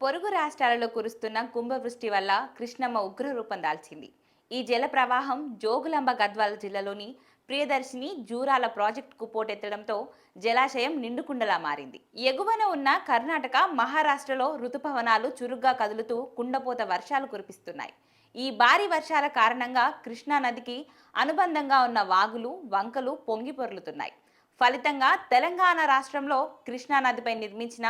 పొరుగు రాష్ట్రాలలో కురుస్తున్న కుంభవృష్టి వల్ల కృష్ణమ్మ ఉగ్రరూపం దాల్చింది. ఈ జల ప్రవాహం జోగులాంబ గద్వాల జిల్లాలోని ప్రియదర్శిని జూరాల ప్రాజెక్టుకు పోటెత్తడంతో జలాశయం నిండుకుండలా మారింది. ఎగువన ఉన్న కర్ణాటక, మహారాష్ట్రలో రుతుపవనాలు చురుగ్గా కదులుతూ కుండపోత వర్షాలు కురిపిస్తున్నాయి. ఈ భారీ వర్షాల కారణంగా కృష్ణా నదికి అనుబంధంగా ఉన్న వాగులు, వంకలు పొంగి పొర్లుతున్నాయి. ఫలితంగా తెలంగాణ రాష్ట్రంలో కృష్ణా నదిపై నిర్మించిన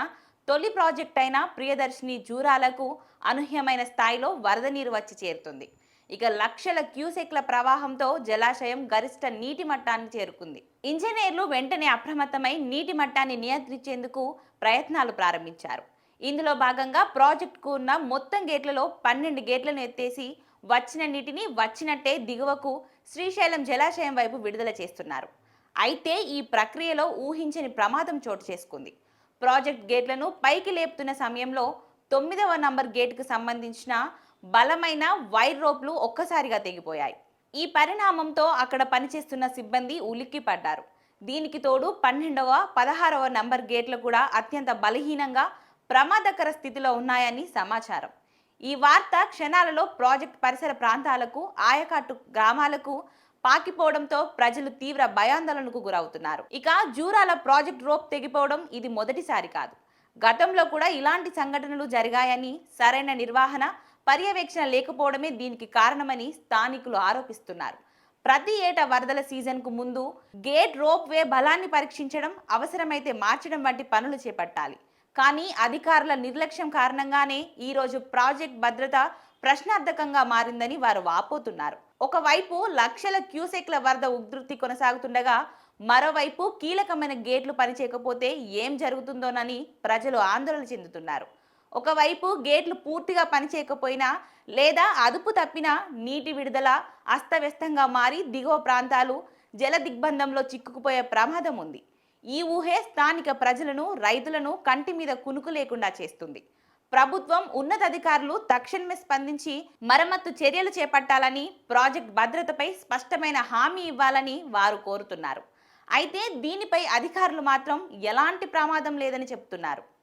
తొలి ప్రాజెక్ట్ అయిన ప్రియదర్శిని జూరాలకు అనూహ్యమైన స్థాయిలో వరద నీరు వచ్చి చేరుతుంది. ఇక లక్షల క్యూసెక్ల ప్రవాహంతో జలాశయం గరిష్ట నీటి మట్టాన్ని చేరుకుంది. ఇంజనీర్లు వెంటనే అప్రమత్తమై నీటి మట్టాన్ని నియంత్రించేందుకు ప్రయత్నాలు ప్రారంభించారు. ఇందులో భాగంగా ప్రాజెక్టుకు ఉన్న మొత్తం గేట్లలో 12 గేట్లను ఎత్తేసి వచ్చిన నీటిని వచ్చినట్టే దిగువకు శ్రీశైలం జలాశయం వైపు విడుదల చేస్తున్నారు. అయితే ఈ ప్రక్రియలో ఊహించని ప్రమాదం చోటు చేసుకుంది. ప్రాజెక్ట్ గేట్లను పైకి లేపుతున్న సమయంలో 9వ నంబర్ గేటుకు సంబంధించిన బలమైన వైర్ రోప్లు ఒక్కసారిగా తెగిపోయాయి. ఈ పరిణామంతో అక్కడ పనిచేస్తున్న సిబ్బంది ఉలిక్కిపడ్డారు. దీనికి తోడు 12వ, 16వ నంబర్ గేట్లు కూడా అత్యంత బలహీనంగా ప్రమాదకర స్థితిలో ఉన్నాయని సమాచారం. ఈ వార్త క్షణాలలో ప్రాజెక్ట్ పరిసర ప్రాంతాలకు, ఆయకట్టు గ్రామాలకు పాకిపోవడంతో ప్రజలు తీవ్ర భయాందోళనకు గురవుతున్నారు. ఇక జూరాల ప్రాజెక్ట్ రోప్ తెగిపోవడం ఇది మొదటిసారి కాదు. గతంలో కూడా ఇలాంటి సంఘటనలు జరిగాయని, సరైన నిర్వహణ, పర్యవేక్షణ లేకపోవడమే దీనికి కారణమని స్థానికులు ఆరోపిస్తున్నారు. ప్రతి ఏటా వరదల సీజన్కు ముందు గేట్ రోప్ వే బలాన్ని పరీక్షించడం, అవసరమైతే మార్చడం వంటి పనులు చేపట్టాలి. కానీ అధికారుల నిర్లక్ష్యం కారణంగానే ఈరోజు ప్రాజెక్ట్ భద్రత ప్రశ్నార్థకంగా మారిందని వారు వాపోతున్నారు. ఒకవైపు లక్షల క్యూసెక్ల వరద ఉధృతి కొనసాగుతుండగా, మరోవైపు కీలకమైన గేట్లు పనిచేయకపోతే ఏం జరుగుతుందోనని ప్రజలు ఆందోళన చెందుతున్నారు. ఒకవైపు గేట్లు పూర్తిగా పనిచేయకపోయినా లేదా అదుపు తప్పినా నీటి విడుదల అస్తవ్యస్తంగా మారి దిగువ ప్రాంతాలు జల దిగ్బంధంలో చిక్కుకుపోయే ప్రమాదం ఉంది. ఈ ఊహే స్థానిక ప్రజలను, రైతులను కంటి మీద కునుకు లేకుండా చేస్తుంది. ప్రభుత్వం, ఉన్నతాధికారులు తక్షణమే స్పందించి మరమ్మత్తు చర్యలు చేపట్టాలని, ప్రాజెక్ట్ భద్రతపై స్పష్టమైన హామీ ఇవ్వాలని వారు కోరుతున్నారు. అయితే దీనిపై అధికారులు మాత్రం ఎలాంటి ప్రమాదం లేదని చెబుతున్నారు.